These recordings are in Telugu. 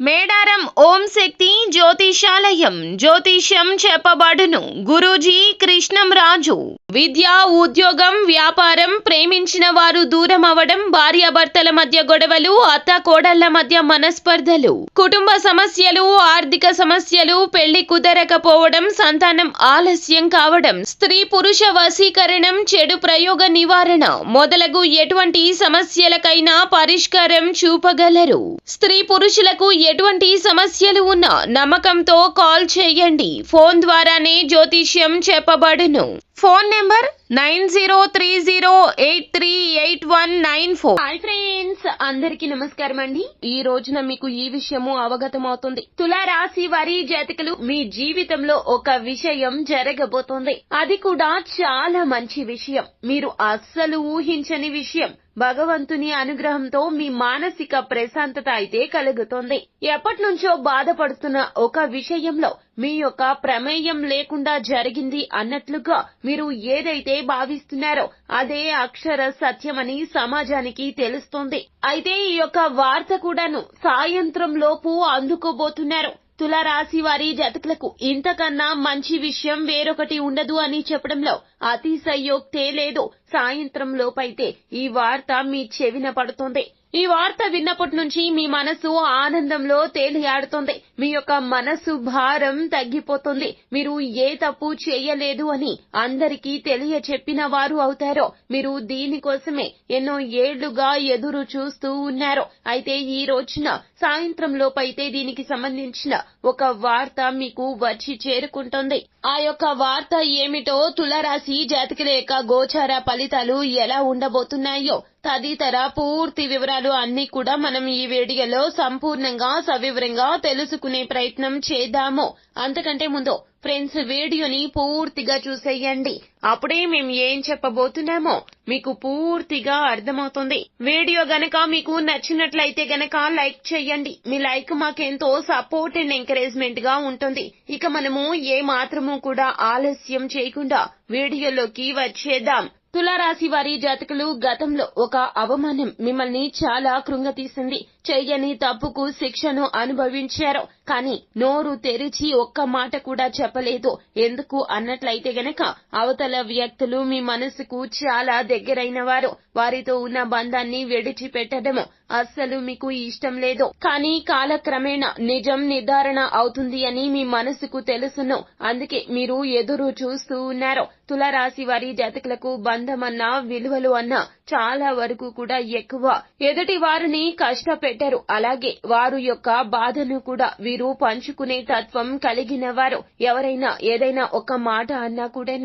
మేడారం ఓం శక్తి జ్యోతిషాలయం జ్యోతిష్యం చెప్పబడును. గురూజీ కృష్ణం రాజు. విద్య, ఉద్యోగం, వ్యాపారం, ప్రేమించిన వారు దూరం అవడం, భార్యాభర్తల మధ్య గొడవలు, అత్త కోడళ్ల మధ్య మనస్పర్ధలు, కుటుంబ సమస్యలు, ఆర్థిక సమస్యలు, పెళ్లి కుదరకపోవడం, సంతానం ఆలస్యం కావడం, స్త్రీ పురుష వశీకరణం, చెడు ప్రయోగ నివారణ మొదలగు ఎటువంటి సమస్యలకైనా పరిష్కారం చూపగలరు. స్త్రీ పురుషులకు ఎటువంటి సమస్యలు ఉన్నా నమ్మకంతో కాల్ చేయండి. ఫోన్ ద్వారానే జ్యోతిష్యం చెప్పబడును. Phone number 9030838194. హాయ్ ఫ్రెండ్స్, అందరికి నమస్కారం అండి. ఈ రోజున మీకు ఈ విషయము అవగతమవుతుంది. తులారాశి వారి జాతకులు, మీ జీవితంలో ఒక విషయం జరగబోతోంది. అది కూడా చాలా మంచి విషయం, మీరు అస్సలు ఊహించని విషయం. భగవంతుని అనుగ్రహంతో మీ మానసిక ప్రశాంతత అయితే కలుగుతోంది. ఎప్పటినుంచో బాధపడుతున్న ఒక విషయంలో మీ యొక్క ప్రమేయం లేకుండా జరిగింది అన్నట్లుగా మీరు ఏదైతే భావిస్తున్నారో అదే అక్షర సత్యమని సమాజానికి తెలుస్తోంది. అయితే ఈ యొక్క వార్త కూడాను సాయంత్రం లోపు అందుకోబోతున్నారు. తులారాశి వారి జాతకులకు ఇంతకన్నా మంచి విషయం వేరొకటి ఉండదు అని చెప్పడంలో అతిశయోక్తే లేదు. సాయంత్రం లోపైతే ఈ వార్త మీ చెవిన పడుతోంది. ఈ వార్త విన్నప్పటి నుంచి మీ మనసు ఆనందంలో తేలియాడుతోంది. మీ యొక్క మనసు భారం తగ్గిపోతుంది. మీరు ఏ తప్పు చేయలేదు అని అందరికీ తెలియచెప్పిన వారు అవుతారో. మీరు దీనికోసమే ఎన్నో ఏళ్లుగా ఎదురు చూస్తూ ఉన్నారు. అయితే ఈ రోజున సాయంత్రం లోపైతే దీనికి సంబంధించిన ఒక వార్త మీకు వచ్చి చేరుకుంటుంది. ఆ యొక్క వార్త ఏమిటో, తులారాశి జాతకుల యొక్క గోచార ఫలితాలు ఎలా ఉండబోతున్నాయో తదితర పూర్తి వివరాలు అన్ని కూడా మనం ఈ వీడియోలో సంపూర్ణంగా సవివరంగా తెలుసుకునే ప్రయత్నం చేద్దాము. అంతకంటే ముందు ఫ్రెండ్స్, వీడియోని పూర్తిగా చూసేయండి. అప్పుడే మేము ఏం చెప్పబోతున్నామో మీకు పూర్తిగా అర్థమవుతుంది. వీడియో గనక మీకు నచ్చినట్లయితే గనక లైక్ చేయండి. మీ లైక్ మాకెంతో సపోర్ట్ అండ్ ఎంకరేజ్మెంట్ గా ఉంటుంది. ఇక మనము ఏ మాత్రము కూడా ఆలస్యం చేయకుండా వీడియోలోకి వచ్చేద్దాం. తులారాశి వారి జాతకులు, గతంలో ఒక అవమానం మిమ్మల్ని చాలా కృంగతీసింది. చెయ్యని తప్పుకు శిక్షను అనుభవించారు. కానీ నోరు తెరిచి ఒక్క మాట కూడా చెప్పలేదు. ఎందుకు అన్నట్లయితే గనక అవతల వ్యక్తులు మీ మనసుకు చాలా దగ్గరైన వారు. వారితో ఉన్న బంధాన్ని విడిచిపెట్టడము అస్సలు మీకు ఇష్టం లేదు. కానీ కాలక్రమేణా నిజం నిర్ధారణ అవుతుంది అని మీ మనసుకు తెలుసును. అందుకే మీరు ఎదురు చూస్తూ ఉన్నారు. తులారాశి వారి జాతకులకు బంధమన్నా, విలువలు అన్నా చాలా వరకు కూడా ఎక్కువ. ఎదుటి వారిని కష్టపెట్టరు. అలాగే వారు యొక్క బాధను కూడా వీరు పంచుకునే తత్వం కలిగిన వారు. ఎవరైనా ఏదైనా ఒక మాట అన్నా కూడా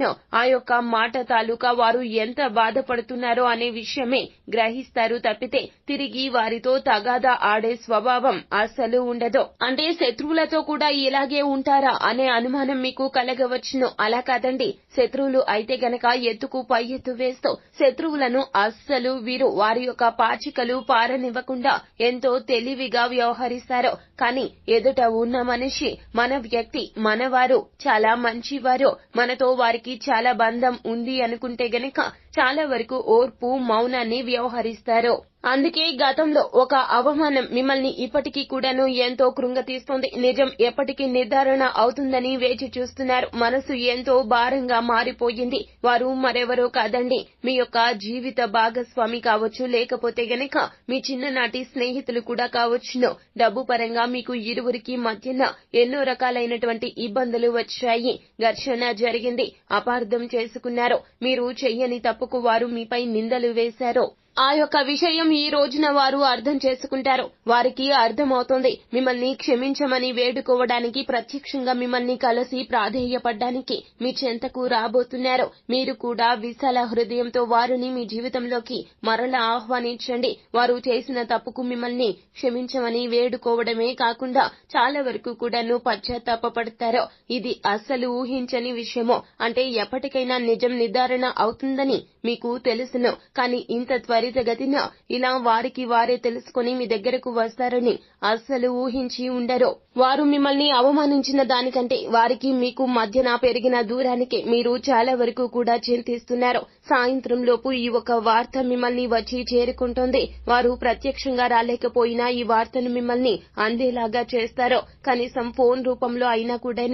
ఆ యొక్క మాట తాలూకా వారు ఎంత బాధపడుతున్నారో అనే విషయమే గ్రహిస్తారు తప్పితే తిరిగి వారితో తగాదా ఆడే స్వభావం అస్సలు ఉండదు. అంటే శత్రువులతో కూడా ఇలాగే ఉంటారా అనే అనుమానం మీకు కలగవచ్చును. అలా కాదండి. శత్రువులు అయితే గనక ఎత్తుకు పై ఎత్తు వేస్తూ శత్రువులను అస్సలు వీరు వారి యొక్క పాచికలు పారనివ్వకుండా ఎంతో తెలివిగా వ్యవహరిస్తారు. కానీ ఎదుట ఉన్న మనిషి, మన వ్యక్తి, మనవారు, చాలా మంచివారు, మనతో వారికి చాలా బంధం ఉంది అనుకుంటే గనక చాలా వరకు ఓర్పు, మౌనాన్ని వ్యవహరిస్తారు. అందుకే గతంలో ఒక అవమానం మిమ్మల్ని ఇప్పటికీ కూడాను ఎంతో కృంగతీస్తుంది. నిజం ఎప్పటికీ నిర్ధారణ అవుతుందని వేచి చూస్తున్నారు. మనసు ఎంతో భారంగా మారిపోయింది. వారు మరెవరో కాదండి, మీ యొక్క జీవిత భాగస్వామి కావచ్చు, లేకపోతే గనక మీ చిన్ననాటి స్నేహితులు కూడా కావచ్చును. డబ్బు పరంగా మీకు ఇరువురికి మధ్యన ఎన్నో రకాలైనటువంటి ఇబ్బందులు వచ్చాయి. ఘర్షణ జరిగింది. అపార్థం చేసుకున్నారు. మీరు చెయ్యని తప్పుకు వారు మీపై నిందలు వేశారు. ఆ యొక్క విషయం ఈ రోజున వారు అర్థం చేసుకుంటారు. వారికి అర్థమవుతోంది. మిమ్మల్ని క్షమించమని వేడుకోవడానికి, ప్రత్యక్షంగా మిమ్మల్ని కలిసి ప్రాధేయపడ్డానికి మీ చెంతకు రాబోతున్నారు. మీరు కూడా విశాల హృదయంతో వారిని మీ జీవితంలోకి మరలా ఆహ్వానించండి. వారు చేసిన తప్పుకు మిమ్మల్ని క్షమించమని వేడుకోవడమే కాకుండా చాలా వరకు కూడాను పశ్చాత్తాపపడతారు. ఇది అస్సలు ఊహించని విషయము. అంటే ఎప్పటికైనా నిజం నిర్ధారణ అవుతుందని మీకు తెలుసును. కానీ ఇంత త్వరిత త్వరితగతిన ఇలా వారికి వారే తెలుసుకుని మీ దగ్గరకు వస్తారని అస్సలు ఊహించి ఉండరు. వారు మిమ్మల్ని అవమానించిన దానికంటే వారికి మీకు మధ్యన పెరిగిన దూరానికి మీరు చాలా వరకు కూడా చింతిస్తున్నారు. సాయంత్రం లోపు ఈ ఒక వార్త మిమ్మల్ని వచ్చి చేరుకుంటుంది. వారు ప్రత్యక్షంగా రాలేకపోయినా ఈ వార్తను మిమ్మల్ని అందేలాగా చేస్తారు. కనీసం ఫోన్ రూపంలో అయినా కూడా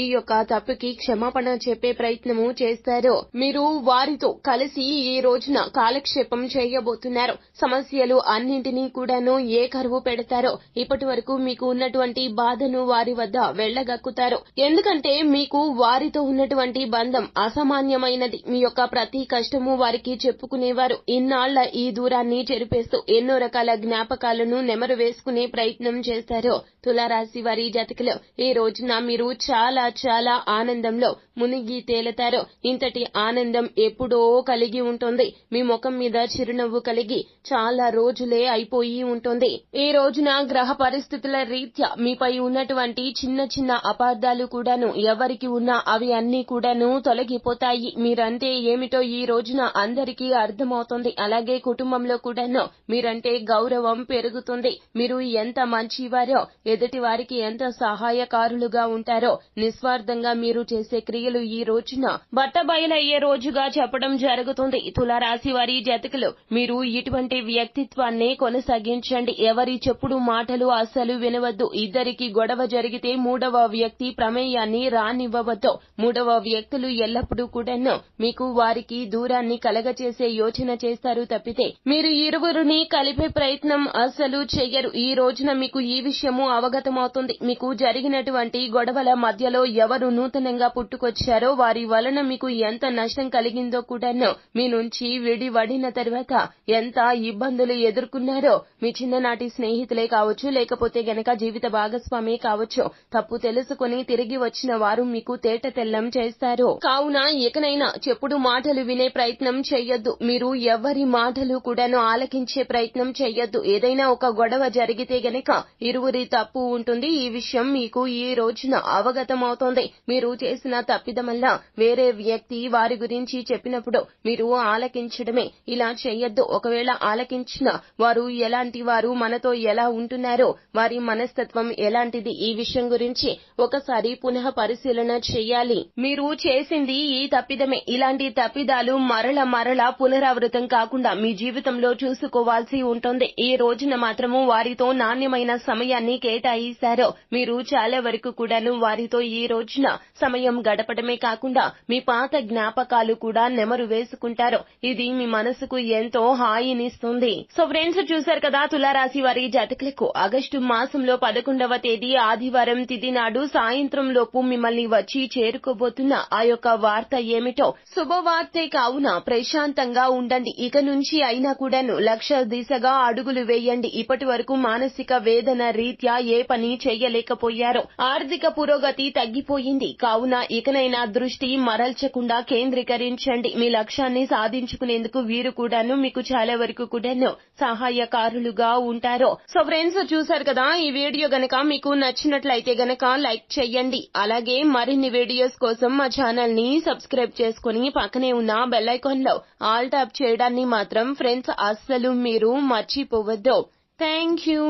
ఈ యొక్క తప్పుకి క్షమాపణ చెప్పే ప్రయత్నము చేస్తారు. మీరు వారితో కలిసి ఈ రోజున కాలక్షేపం చేయబోతున్నారు. సమస్యలు అన్నింటినీ కూడాను ఏ కరువు పెడతారో ఇప్పటి వరకు మీకు ఉన్నటువంటి బాధను వారి వద్ద వెళ్లగక్కుతారు. ఎందుకంటే మీకు వారితో ఉన్నటువంటి బంధం అసామాన్యమైనది. మీ యొక్క ప్రతి కష్టము వారికి చెప్పుకునేవారు. ఇన్నాళ్ల ఈ దూరాన్ని చెరిపేస్తూ ఎన్నో రకాల జ్ఞాపకాలను నెమరు వేసుకునే ప్రయత్నం చేస్తారు. తులారాశి వారి జాతకులు ఈ రోజున మీరు చాలా చాలా ఆనందంలో మునిగి తేలుతారు. ఇంతటి ఆనందం ఎప్పుడో కలిగి ఉంటుంది. మీ ముఖం మీద చిరునవ్వు కలిగి చాలా రోజులే అయిపోయి ఉంటుంది. ఈ రోజున గ్రహ పరిస్థితుల రీత్యా మీపై ఉన్నటువంటి చిన్న చిన్న అపార్థాలు కూడాను ఎవరికి ఉన్నా అవి అన్నీ కూడాను తొలగిపోతాయి. మీరంటే ఏమిటో ఈ రోజున అందరికీ అర్థమవుతుంది. అలాగే కుటుంబంలో కూడాను మీరంటే గౌరవం పెరుగుతుంది. మీరు ఎంత మంచివారో, ఎదుటి వారికి ఎంత సహాయకారులుగా ఉంటారో నిస్వార్థంగా మీరు చేసే క్రియలు ఈ రోజున బట్టబయలయ్యే రోజుగా చెప్పడం జరుగుతుంది. తులారాశి వారి జాతకులు మీరు ఇటువంటి వ్యక్తిత్వాన్ని కొనసాగించండి. ఎవరి చెప్పుడు మాటలు అస్సలు వినవద్దు. ఇద్దరికి గొడవ జరిగితే మూడవ వ్యక్తి ప్రమేయాన్ని రానివ్వవద్దు. మూడవ వ్యక్తులు ఎల్లప్పుడూ కూడాను మీకు వారికి దూరాన్ని కలగచేసే యోచన చేస్తారు తప్పితే మీరు ఇరువురిని కలిపే ప్రయత్నం అస్సలు చెయ్యరు. ఈ రోజున మీకు ఈ విషయము అవగతమవుతుంది. మీకు జరిగినటువంటి గొడవల మధ్యలో ఎవరు నూతనంగా పుట్టుకొచ్చారో వారి వలన మీకు ఎంత నష్టం కలిగిందో కూడాను, మీ నుంచి విడివడిన తర్వాత ఎంత ఇబ్బందులు ఎదుర్కొన్నారో మీ చిన్ననాటి స్నేహితులే కావచ్చు, లేకపోతే గనక జీవిత భాగస్వామే కావచ్చు, తప్పు తెలుసుకుని తిరిగి వచ్చిన వారు మీకు తేట తెల్లం చేస్తారు. కావున ఇకనైనా చెప్పుడు మాటలు వినే ప్రయత్నం చెయ్యొద్దు. మీరు ఎవరి మాటలు కూడాను ఆలకించే ప్రయత్నం చెయ్యొద్దు. ఏదైనా ఒక గొడవ జరిగితే గనక ఇరువురి తప్పు ఉంటుంది. ఈ విషయం మీకు ఈ రోజున అవగతమవుతోంది. మీరు చేసిన తప్పిదమల్లా వేరే వ్యక్తి వారి గురించి చెప్పినప్పుడు మీరు ఆలకించడమే. ఇలా చెయ్యొద్దు. ఒకవేళ ఆలకించిన వారు ఎలాంటి వారు, మనతో ఎలా ఉంటున్నారో, వారి మనస్తత్వం ఎలాంటిది, ఈ విషయం గురించి ఒకసారి పునః పరిశీలన చెయ్యాలి. మీరు చేసింది ఈ తప్పిదమే. ఇలాంటి తప్పిదాలు మరల పునరావృతం కాకుండా మీ జీవితంలో చూసుకోవాల్సి ఉంటుంది. ఈ రోజున మాత్రము వారితో నాణ్యమైన సమయాన్ని కేటాయిస్తారు. మీరు చాలా వరకు కూడాను వారితో ఈ రోజున సమయం గడపడమే కాకుండా మీ పాత జ్ఞాపకాలు కూడా నెమరు వేసుకుంటారు. ఇది మీ మనసుకు ఎంతో హాయినిస్తుంది. సో ఫ్రెండ్స్, చూశారు కదా తులారాశి వారి జాతకులకు ఆగస్టు మాసంలో 11వ తేదీ ఆదివారం తిథి నాడు సాయంత్రం లోపు మిమ్మల్ని వచ్చి చేరుకోబోతున్న ఆ యొక్క వార్త ఏమిటో. శుభవార్తే కావున ప్రశాంతంగా ఉండండి. ఇక నుంచి అయినా కూడాను లక్ష్య దిశగా అడుగులు వేయండి. ఇప్పటి వరకు మానసిక వేదన రీత్యా ఏ పని చెయ్యలేకపోయారో, ఆర్థిక పురోగతి తగ్గిపోయింది. కావున ఇకనైనా దృష్టి మరల్చకుండా కేంద్రీకరించండి. మీ లక్ష్యాన్ని సాధించుకునేందుకు వీరు కూడాను మీకు చాలా వరకు కూడాను సహాయకారులుగా ఉంటారు. సో ఫ్రెండ్స్, చూశారు కదా, ఈ వీడియో గనక మీకు నచ్చినట్లయితే గనక లైక్ చెయ్యండి. అలాగే మరిన్ని వీడియోస్ కోసం మా ఛానల్ ని సబ్స్క్రైబ్ చేసుకుని పక్కనే ఉన్న బెల్ ఐకాన్ లో ఆల్ ట్యాప్ చేయడాన్ని మాత్రం ఫ్రెండ్స్ అస్సలు మీరు మర్చిపోవద్దు. Thank you.